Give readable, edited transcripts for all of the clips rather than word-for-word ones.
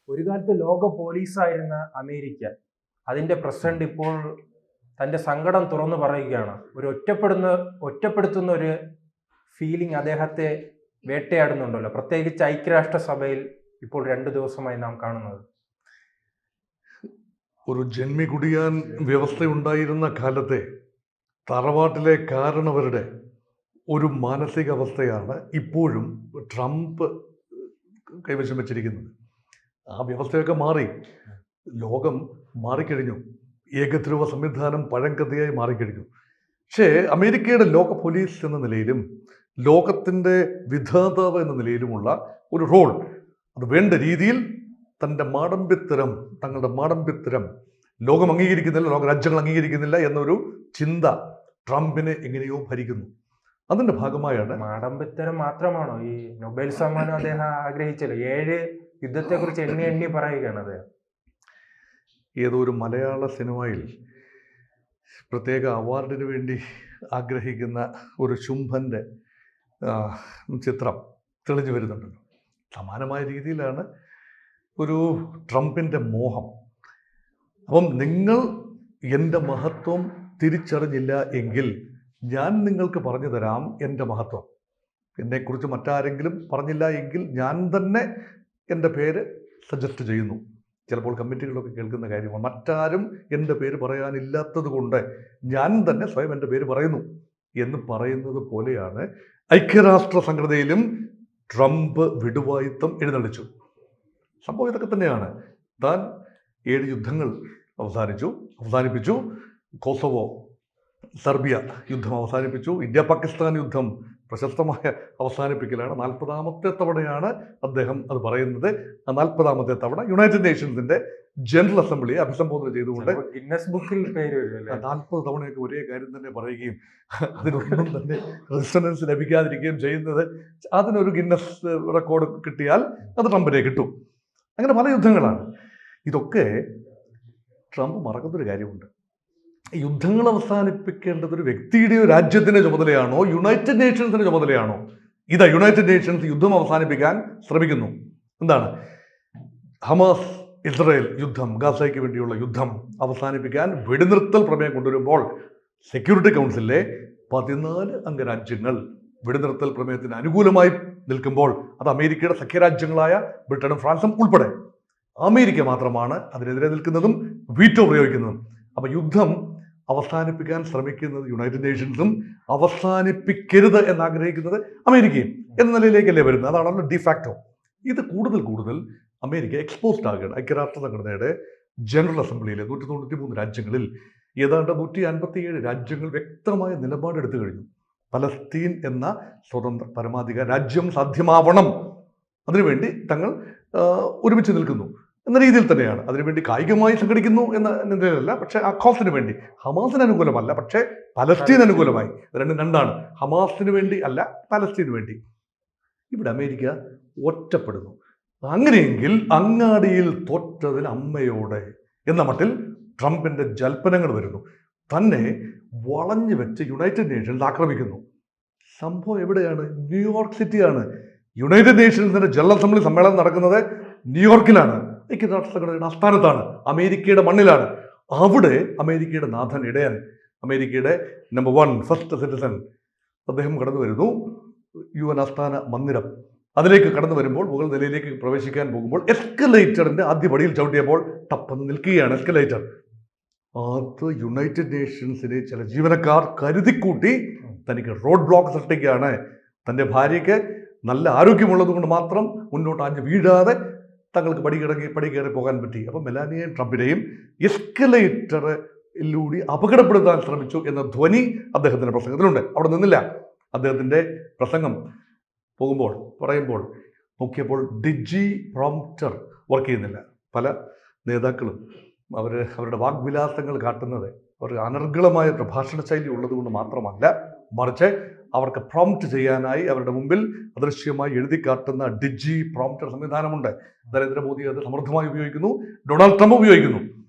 ഒരു കാലത്ത് ലോക പോലീസായിരുന്ന അമേരിക്ക, അതിന്റെ പ്രസിഡന്റ് ഇപ്പോൾ തന്റെ സങ്കടം തുറന്നു പറയുകയാണ്. ഒരു ഒറ്റപ്പെടുത്തുന്ന ഒരു ഫീലിംഗ് അദ്ദേഹത്തെ വേട്ടയാടുന്നുണ്ടല്ലോ, പ്രത്യേകിച്ച് ഐക്യരാഷ്ട്രസഭയിൽ ഇപ്പോൾ 2 ദിവസമായി നാം കാണുന്നത്. ഒരു ജന്മികുടിയാൻ വ്യവസ്ഥയുണ്ടായിരുന്ന കാലത്തെ തറവാട്ടിലെ കാരണവരുടെ ഒരു മാനസികാവസ്ഥയാണ് ഇപ്പോഴും ട്രംപ് കൈവശം വെച്ചിരിക്കുന്നത്. ആ വ്യവസ്ഥയൊക്കെ മാറി, ലോകം മാറിക്കഴിഞ്ഞു, ഏകധ്രുവ സംവിധാനം പഴങ്കഥയായി മാറിക്കഴിഞ്ഞു. പക്ഷേ അമേരിക്കയുടെ ലോക പോലീസ് എന്ന നിലയിലും ലോകത്തിൻ്റെ വിധാതാവ് എന്ന നിലയിലുമുള്ള ഒരു റോൾ, അത് വേണ്ട രീതിയിൽ തങ്ങളുടെ മാടമ്പിത്തരം ലോകം അംഗീകരിക്കുന്നില്ല, ലോകരാജ്യങ്ങൾ അംഗീകരിക്കുന്നില്ല എന്നൊരു ചിന്ത ട്രംപിനെ എങ്ങനെയോ ഭരിക്കുന്നു. അതിൻ്റെ ഭാഗമായാണ്. മാടമ്പിത്തരം മാത്രമാണോ? ഈ നൊബേൽ സമ്മാനം അദ്ദേഹം ആഗ്രഹിച്ചല്ലോ. 7 യുദ്ധത്തെക്കുറിച്ച് എണ്ണി പറയുകയാണ് അദ്ദേഹം. ഏതോ ഒരു മലയാള സിനിമയിൽ പ്രത്യേക അവാർഡിന് വേണ്ടി ആഗ്രഹിക്കുന്ന ഒരു ശുംഭൻ്റെ ചിത്രം തെളിഞ്ഞു വരുന്നുണ്ടല്ലോ. സമാനമായ രീതിയിലാണ് ഒരു ട്രംപിൻ്റെ മോഹം. അപ്പം നിങ്ങൾ എൻ്റെ മഹത്വം തിരിച്ചറിഞ്ഞില്ല എങ്കിൽ ഞാൻ നിങ്ങൾക്ക് പറഞ്ഞു തരാം എൻ്റെ മഹത്വം. എന്നെക്കുറിച്ച് മറ്റാരെങ്കിലും പറഞ്ഞില്ല എങ്കിൽ ഞാൻ തന്നെ എൻ്റെ പേര് സജസ്റ്റ് ചെയ്യുന്നു. ചിലപ്പോൾ കമ്മിറ്റികളൊക്കെ കേൾക്കുന്ന കാര്യമാണ്. മറ്റാരും എൻ്റെ പേര് പറയാനില്ലാത്തത് കൊണ്ട് ഞാൻ തന്നെ സ്വയം എൻ്റെ പേര് പറയുന്നു എന്ന് പറയുന്നത് പോലെയാണ് ഐക്യരാഷ്ട്ര സംഘടനയിലും ട്രംപ് വിടുവായുത്തം എഴുന്നള്ളിച്ചു. സംഭവം ഇതൊക്കെ തന്നെയാണ്. താൻ 7 യുദ്ധങ്ങൾ അവസാനിപ്പിച്ചു. കോസവോ സെർബിയ യുദ്ധം അവസാനിപ്പിച്ചു. ഇന്ത്യ പാകിസ്ഥാൻ യുദ്ധം പ്രശസ്തമായ അവസാനിപ്പിക്കലാണ്. 40ാമത്തെ തവണയാണ് അദ്ദേഹം അത് പറയുന്നത്. 40ാമത്തെ തവണ യുണൈറ്റഡ് നേഷൻസിന്റെ ജനറൽ അസംബ്ലിയെ അഭിസംബോധന ചെയ്തുകൊണ്ട് ഗിന്നസ് ബുക്കിൽ പേര് 40 തവണയൊക്കെ ഒരേ കാര്യം തന്നെ പറയുകയും അതിനൊന്നും തന്നെ റെസൊണൻസ് ലഭിക്കാതിരിക്കുകയും ചെയ്യുന്നത്, അതിനൊരു ഗിന്നസ് റെക്കോർഡ് കിട്ടിയാൽ അത് ട്രംപിനെ കിട്ടും. അങ്ങനെ പല യുദ്ധങ്ങളാണ്. ഇതൊക്കെ ട്രംപ് മറക്കുന്നൊരു കാര്യമുണ്ട്. യുദ്ധങ്ങൾ അവസാനിപ്പിക്കേണ്ടത് ഒരു വ്യക്തിയുടെയോ രാജ്യത്തിൻ്റെ ചുമതലയാണോ, യുണൈറ്റഡ് നേഷൻസിൻ്റെ ചുമതലയാണോ? ഇതാ യുണൈറ്റഡ് നേഷൻസ് യുദ്ധം അവസാനിപ്പിക്കാൻ ശ്രമിക്കുന്നു. എന്താണ്? ഹമാസ് ഇസ്രായേൽ യുദ്ധം, ഗാസയ്ക്ക് വേണ്ടിയുള്ള യുദ്ധം അവസാനിപ്പിക്കാൻ വെടിനിർത്തൽ പ്രമേയം കൊണ്ടുവരുമ്പോൾ സെക്യൂരിറ്റി കൗൺസിലിലെ 14 അംഗരാജ്യങ്ങൾ വെടിനിർത്തൽ പ്രമേയത്തിന് അനുകൂലമായി നിൽക്കുമ്പോൾ അത് അമേരിക്കയുടെ സഖ്യരാജ്യങ്ങളായ ബ്രിട്ടനും ഫ്രാൻസും ഉൾപ്പെടെ അമേരിക്ക മാത്രമാണ് അതിനെതിരെ നിൽക്കുന്നതും വീറ്റോ പ്രയോഗിക്കുന്നതും. അപ്പം യുദ്ധം അവസാനിപ്പിക്കാൻ ശ്രമിക്കുന്നത് യുണൈറ്റഡ് നേഷൻസും അവസാനിപ്പിക്കരുത് എന്നാഗ്രഹിക്കുന്നത് അമേരിക്കയും എന്ന നിലയിലേക്കല്ലേ വരുന്നത്. അതാണല്ലോ ഡിഫാക്ടോ. ഇത് കൂടുതൽ അമേരിക്ക എക്സ്പോസ്ഡ് ആകുകയാണ്. ഐക്യരാഷ്ട്ര സംഘടനയുടെ ജനറൽ അസംബ്ലിയിലെ 193 രാജ്യങ്ങളിൽ ഏതാണ്ട് 157 രാജ്യങ്ങൾ വ്യക്തമായ നിലപാടെടുത്തു കഴിഞ്ഞു. പലസ്തീൻ എന്ന സ്വതന്ത്ര പരമാധികാര രാജ്യം സാധ്യമാവണം, അതിനുവേണ്ടി തങ്ങൾ ഒരുമിച്ച് നിൽക്കുന്നു എന്ന രീതിയിൽ തന്നെയാണ്. അതിനുവേണ്ടി കായികമായി സംഘടിക്കുന്നു എന്ന നിലയിലല്ല, പക്ഷേ ആ കോസിന് വേണ്ടി. ഹമാസിന് അനുകൂലമല്ല, പക്ഷേ പലസ്തീൻ അനുകൂലമായി. രണ്ടാണ്. ഹമാസിന് വേണ്ടി അല്ല, പലസ്തീന് വേണ്ടി. ഇവിടെ അമേരിക്ക ഒറ്റപ്പെടുന്നു. അങ്ങനെയെങ്കിൽ അങ്ങാടിയിൽ തോറ്റതിന് അമ്മയോടെ എന്ന മട്ടിൽ ട്രംപിൻ്റെ ജൽപ്പനങ്ങൾ വരുന്നു. തന്നെ വളഞ്ഞു വെച്ച് യുണൈറ്റഡ് നേഷൻസ് ആക്രമിക്കുന്നു. സംഭവം എവിടെയാണ്? ന്യൂയോർക്ക് സിറ്റിയാണ്. യുണൈറ്റഡ് നേഷൻസിന്റെ ജനറൽ അസംബ്ലി സമ്മേളനം നടക്കുന്നത് ന്യൂയോർക്കിലാണ്. ഐക്യരാഷ്ട്ര സംഘടനയുടെ ആസ്ഥാനത്താണ്, അമേരിക്കയുടെ മണ്ണിലാണ്. അവിടെ അമേരിക്കയുടെ നാഥൻ ഇടയൻ, അമേരിക്കയുടെ നമ്പർ 1 ഫസ്റ്റ് സിറ്റിസൺ, അദ്ദേഹം കടന്നു വരുന്നു. UN ആസ്ഥാന മന്ദിരം, അതിലേക്ക് കടന്നു വരുമ്പോൾ മുകൾ നിലയിലേക്ക് പ്രവേശിക്കാൻ പോകുമ്പോൾ എസ്കലേറ്ററിന്റെ ആദ്യ പടിയിൽ ചവിട്ടിയപ്പോൾ ടപ്പെന്ന് നിൽക്കുകയാണ് എസ്കലേറ്റർ. അത് യുണൈറ്റഡ് നേഷൻസിലെ ചില ജീവനക്കാർ കരുതിക്കൂട്ടി തനിക്ക് റോഡ് ബ്ലോക്ക് സൃഷ്ടിക്കുകയാണ്. തൻ്റെ ഭാര്യയ്ക്ക് നല്ല ആരോഗ്യമുള്ളത് കൊണ്ട് മാത്രം മുന്നോട്ട് ആഞ്ഞ് വീഴാതെ തങ്ങൾക്ക് പടി കയറി പോകാൻ പറ്റി. അപ്പം മെലാനിയയും ട്രംപിനെയും എസ്കലേറ്ററിലൂടെ അപകടപ്പെടുത്താൻ ശ്രമിച്ചു എന്ന ധ്വനി അദ്ദേഹത്തിൻ്റെ പ്രസംഗത്തിലുണ്ട്. അവിടെ നിന്നില്ല. അദ്ദേഹത്തിൻ്റെ പ്രസംഗം പറയുമ്പോൾ നോക്കിയപ്പോൾ ഡിജി പ്രോംപ്റ്റർ വർക്ക് ചെയ്യുന്നില്ല. പല നേതാക്കളും അവരുടെ വാഗ്വിലാസങ്ങൾ കാട്ടുന്നത് അവർക്ക് അനർഗളമായ പ്രഭാഷണ ശൈലി ഉള്ളതുകൊണ്ട് മാത്രമല്ല, മറിച്ച് അവർക്ക് പ്രോംപ്റ്റ് ചെയ്യാനായി അവരുടെ മുമ്പിൽ അദൃശ്യമായി എഴുതി കാട്ടുന്ന ഡിജി പ്രോംപ്റ്റർ സംവിധാനമുണ്ട്. നരേന്ദ്രമോദി അത് സമൃദ്ധമായി ഉപയോഗിക്കുന്നു, ഡൊണാൾഡ് ട്രംപ് ഉപയോഗിക്കുന്നു.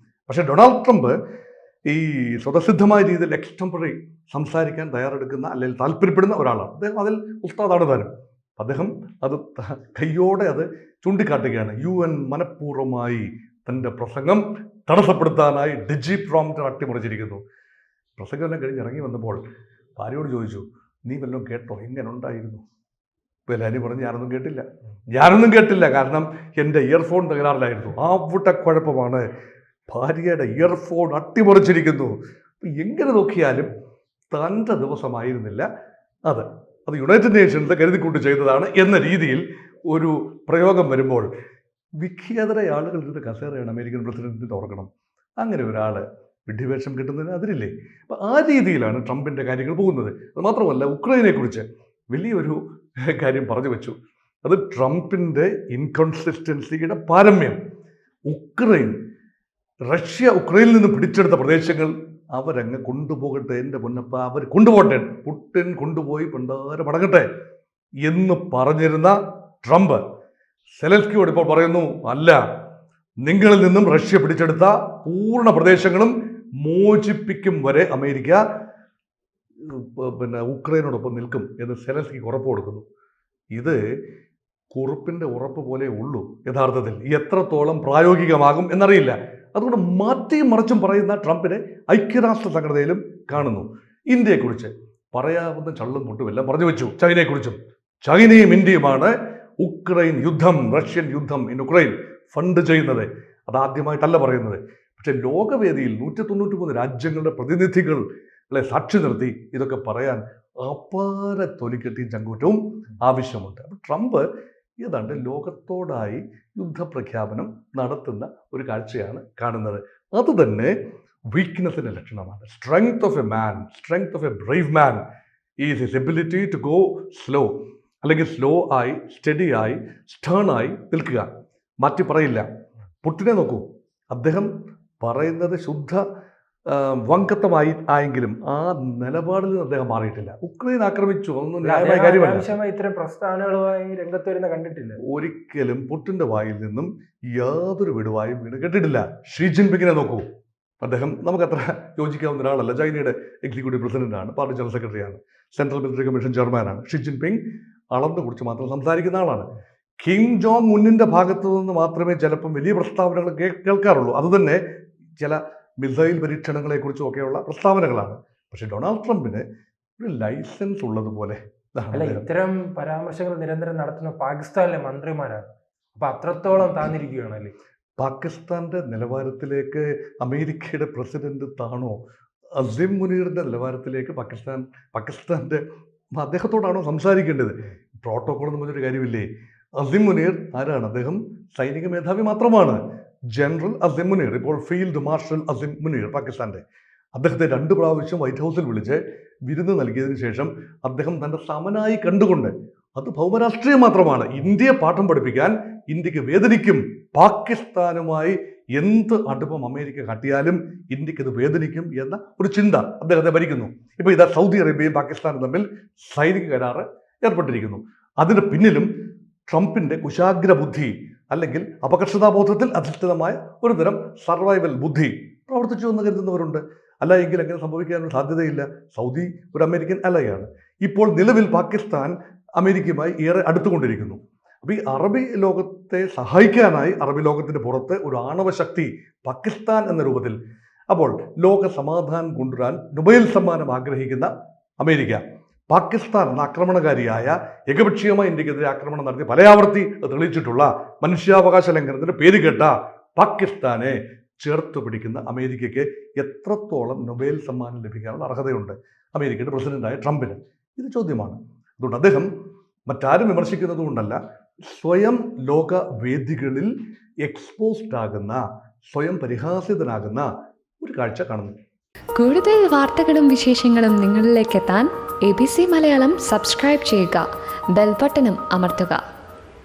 പക്ഷേ ഡൊണാൾഡ് ട്രംപ് ഈ സ്വതസിദ്ധമായ രീതിയിൽ എക്സ്റ്റംപററി സംസാരിക്കാൻ തയ്യാറെടുക്കുന്ന അല്ലെങ്കിൽ താല്പര്യപ്പെടുന്ന ഒരാളാണ്. അദ്ദേഹം അതിൽ ഉസ്താദാണ് താനും. അദ്ദേഹം അത് കയ്യോടെ അത് ചൂണ്ടിക്കാട്ടുകയാണ്. UN മനഃപൂർവ്വമായി തൻ്റെ പ്രസംഗം തടസ്സപ്പെടുത്താനായി ഡിജി പ്രോംപ്റ്റർ അട്ടിമറിച്ചിരിക്കുന്നു. പ്രസംഗമെല്ലാം കഴിഞ്ഞ് ഇറങ്ങി വന്നപ്പോൾ ഭാര്യയോട് ചോദിച്ചു, നീ വല്ലതും കേട്ടോ, എങ്ങനെ ഉണ്ടായിരുന്നു? ബെലാനി പറഞ്ഞു, ഞാനൊന്നും കേട്ടില്ല, കാരണം എൻ്റെ ഇയർഫോൺ തകരാറിലായിരുന്നു. അവിടെ കുഴപ്പമാണ്, ഭാര്യയുടെ ഇയർഫോൺ അട്ടിമറിച്ചിരിക്കുന്നു. എങ്ങനെ നോക്കിയാലും തൻ്റെ ദിവസമായിരുന്നില്ല അത് യുണൈറ്റഡ് നേഷൻസ് കരുതിക്കൂട്ടി ചെയ്തതാണ് എന്ന രീതിയിൽ ഒരു പ്രയോഗം വരുമ്പോൾ വിഖ്യാതരായ ആളുകൾ ഇരുന്ന് കസേരയാണ് അമേരിക്കൻ പ്രസിഡന്റിന് തുറക്കണം. അങ്ങനെ ഒരാൾ വിഡ്ഢിവേഷം കിട്ടുന്നതിന് അതിരില്ലേ? അപ്പം ആ രീതിയിലാണ് ട്രംപിൻ്റെ കാര്യങ്ങൾ പോകുന്നത്. അത് മാത്രമല്ല, ഉക്രൈനെക്കുറിച്ച് വലിയൊരു കാര്യം പറഞ്ഞു വെച്ചു. അത് ട്രംപിൻ്റെ ഇൻകൺസിസ്റ്റൻസിയുടെ പാരമ്യം. റഷ്യ ഉക്രൈനിൽ നിന്ന് പിടിച്ചെടുത്ത പ്രദേശങ്ങൾ അവരങ്ങ് കൊണ്ടുപോകട്ടെ, എൻ്റെ പൊന്നപ്പ, അവർ കൊണ്ടുപോട്ടെ, പുടിൻ കൊണ്ടുപോയി പണ്ടാര മടങ്ങട്ടെ എന്ന് പറഞ്ഞിരുന്ന ട്രംപ് സെലൻസ്കിയോട് ഇപ്പോൾ പറയുന്നു, അല്ല, നിങ്ങളിൽ നിന്നും റഷ്യ പിടിച്ചെടുത്ത പൂർണ്ണ പ്രദേശങ്ങളും മോചിപ്പിക്കും വരെ അമേരിക്ക ഉക്രൈനോടൊപ്പം നിൽക്കും എന്ന് സെലൻസ്കിക്ക് ഉറപ്പ് കൊടുക്കുന്നു. ഇത് കുറുപ്പിൻ്റെ ഉറപ്പ് പോലെ ഉള്ളൂ. യഥാർത്ഥത്തിൽ എത്രത്തോളം പ്രായോഗികമാകും എന്നറിയില്ല. അതുകൊണ്ട് മാറ്റിയും മറിച്ചും പറയുന്ന ട്രംപിനെ ഐക്യരാഷ്ട്ര സംഘടനയിലും കാണുന്നു. ഇന്ത്യയെക്കുറിച്ച് പറയാവുന്ന ചള്ളും പൊട്ടും എല്ലാം പറഞ്ഞു വെച്ചു. ചൈനയെക്കുറിച്ചും, ചൈനയും ഇന്ത്യയുമാണ് ഉക്രൈൻ യുദ്ധം, റഷ്യൻ യുദ്ധം ഇൻ ഉക്രൈൻ ഫണ്ട് ചെയ്യുന്നത്. അതാദ്യമായിട്ടല്ല പറയുന്നത്. പക്ഷെ ലോകവേദിയിൽ 193 രാജ്യങ്ങളുടെ പ്രതിനിധികളെ സാക്ഷി നിർത്തി ഇതൊക്കെ പറയാൻ അപാര തൊലിക്കെട്ടിയും ചങ്കൂറ്റവും ആവശ്യമുണ്ട്. അപ്പം ട്രംപ് ഏതാണ്ട് ലോകത്തോടായി യുദ്ധപ്രഖ്യാപനം നടത്തുന്ന ഒരു കാഴ്ചയാണ് കാണുന്നത്. അതുതന്നെ വീക്ക്നെസ്സിൻ്റെ ലക്ഷണമാണ്. Strength of a brave man is his ability to go slow, അല്ലെങ്കിൽ സ്ലോ ആയി, സ്റ്റഡി ആയി, സ്റ്റേൺ ആയി നിൽക്കുക. മാറ്റി പറയില്ല. പുട്ടിനെ നോക്കൂ, അദ്ദേഹം പറയുന്നത് ശുദ്ധ വങ്കത്വമായി ആയെങ്കിലും ആ നിലപാടിൽ നിന്ന് അദ്ദേഹം മാറിയിട്ടില്ല. ഉക്രൈൻ ആക്രമിച്ചു, ഒന്നും ന്യായമായ കാര്യമല്ല. ഇത്തരം പ്രസ്ഥാനങ്ങളുമായി രംഗത്ത് വരുന്ന കണ്ടിട്ടില്ല. ഒരിക്കലും പുട്ടിന്റെ വായിൽ നിന്നും യാതൊരു വിടുവായും വീണ് കേട്ടിട്ടില്ല. ഷീ ജിൻപിങ്ങിനെ നോക്കൂ, അദ്ദേഹം നമുക്കത്ര യോജിക്കാവുന്ന ഒരാളല്ല. ചൈനയുടെ എക്സിക്യൂട്ടീവ് പ്രസിഡന്റാണ്, പാർട്ടി ജനറൽ സെക്രട്ടറിയാണ്, സെൻട്രൽ മിലിറ്ററി കമ്മീഷൻ ചെയർമാനാണ്. ഷീ ജിൻപിങ് അളന്ന് കുറിച്ച് മാത്രം സംസാരിക്കുന്ന ആളാണ്. കിം ജോങ് ഉന്നിന്റെ ഭാഗത്തു നിന്ന് മാത്രമേ ചിലപ്പം വലിയ പ്രസ്താവനകൾ കേൾക്കാറുള്ളൂ. അതുതന്നെ ചില മിസൈൽ പരീക്ഷണങ്ങളെക്കുറിച്ചും ഒക്കെയുള്ള പ്രസ്താവനകളാണ്. പക്ഷെ ഡൊണാൾഡ് ട്രംപിന് ഒരു ലൈസൻസ് ഉള്ളതുപോലെ. അല്ല, ഇത്തരം പരാമർശങ്ങൾ നിരന്തരം നടത്തുന്ന പാകിസ്ഥാനിലെ മന്ത്രിമാരാണ്. അപ്പൊ അത്രത്തോളം താന്നിരിക്കുകയാണല്ലേ. പാകിസ്ഥാന്റെ നിലവാരത്തിലേക്ക് അമേരിക്കയുടെ പ്രസിഡന്റ് താണോ? അസിം മുനീറിന്റെ നിലവാരത്തിലേക്ക് പാകിസ്ഥാന്റെ അദ്ദേഹത്തോടാണോ സംസാരിക്കേണ്ടത്? പ്രോട്ടോകോൾ എന്ന് പറഞ്ഞൊരു കാര്യമില്ലേ? അസിം മുനീർ ആരാണ്? അദ്ദേഹം സൈനിക മേധാവി മാത്രമാണ്. ജനറൽ അസിം മുനീർ, ഇപ്പോൾ ഫീൽഡ് മാർഷൽ അസിം മുനീർ പാകിസ്ഥാന്റെ. അദ്ദേഹത്തെ 2 പ്രാവശ്യം വൈറ്റ് ഹൗസിൽ വിളിച്ച് വിരുന്ന് നൽകിയതിനു ശേഷം അദ്ദേഹം തൻ്റെ സമനായി കണ്ടുകൊണ്ട്, അത് ഭൗമരാഷ്ട്രീയം മാത്രമാണ്, ഇന്ത്യയെ പാഠം പഠിപ്പിക്കാൻ ഇന്ത്യക്ക് വേദനിക്കും. പാകിസ്ഥാനുമായി എന്ത് അടുപ്പം അമേരിക്ക കാട്ടിയാലും ഇന്ത്യക്ക് അത് വേദനിക്കും എന്ന ഒരു ചിന്ത അദ്ദേഹത്തെ ഭരിക്കുന്നു. ഇപ്പോൾ ഇതാ സൗദി അറേബ്യയും പാകിസ്ഥാനും തമ്മിൽ സൈനിക കരാറ് ഏർപ്പെട്ടിരിക്കുന്നു. അതിന് പിന്നിലും ട്രംപിന്റെ കുശാഗ്ര ബുദ്ധി, അല്ലെങ്കിൽ അപകർഷതാബോധത്തിൽ അധിഷ്ഠിതമായ ഒരു തരം സർവൈവൽ ബുദ്ധി പ്രവർത്തിച്ചു എന്ന് കരുതുന്നവരുണ്ട്. അല്ല എങ്കിൽ അങ്ങനെ സംഭവിക്കാനുള്ള സാധ്യതയില്ല. സൗദി ഒരു അമേരിക്കൻ അലയാണ്. ഇപ്പോൾ നിലവിൽ പാകിസ്ഥാൻ അമേരിക്കയുമായി ഏറെ അടുത്തുകൊണ്ടിരിക്കുന്നു. അപ്പോൾ ഈ അറബി ലോകത്തെ സഹായിക്കാനായി അറബി ലോകത്തിന് പുറത്ത് ഒരു ആണവ ശക്തി പാകിസ്ഥാൻ എന്ന രൂപത്തിൽ. അപ്പോൾ ലോക സമാധാനം കൊണ്ടുവരാൻ നൊബേൽ സമ്മാനം ആഗ്രഹിക്കുന്ന അമേരിക്ക പാകിസ്ഥാൻ എന്ന ആക്രമണകാരിയായ, ഏകപക്ഷീയമായി ഇന്ത്യക്കെതിരെ ആക്രമണം നടത്തി പലയാവർത്തി തെളിയിച്ചിട്ടുള്ള മനുഷ്യാവകാശ ലംഘനത്തിന് പേര് കേട്ട പാകിസ്ഥാനെ ചേർത്ത് പിടിക്കുന്ന അമേരിക്കയ്ക്ക് എത്രത്തോളം നൊബേൽ സമ്മാനം ലഭിക്കാനുള്ള അർഹതയുണ്ട് അമേരിക്കയുടെ പ്രസിഡന്റായ ട്രംപിന്? ഇത് ചോദ്യമാണ്. അതുകൊണ്ട് അദ്ദേഹം മറ്റാരും വിമർശിക്കുന്നത് കൊണ്ടല്ല, സ്വയം ലോക വേദികളിൽ എക്സ്പോസ്ഡ് ആകുന്ന, സ്വയം പരിഹാസിതനാകുന്ന ഒരു കാഴ്ച കാണുന്നു. കൂടുതൽ വാർത്തകളും വിശേഷങ്ങളും നിങ്ങളിലേക്ക് എത്താൻ ABC മലയാളം സബ്സ്ക്രൈബ് ചെയ്യുക, ബെൽ ബട്ടണും അമർത്തുക.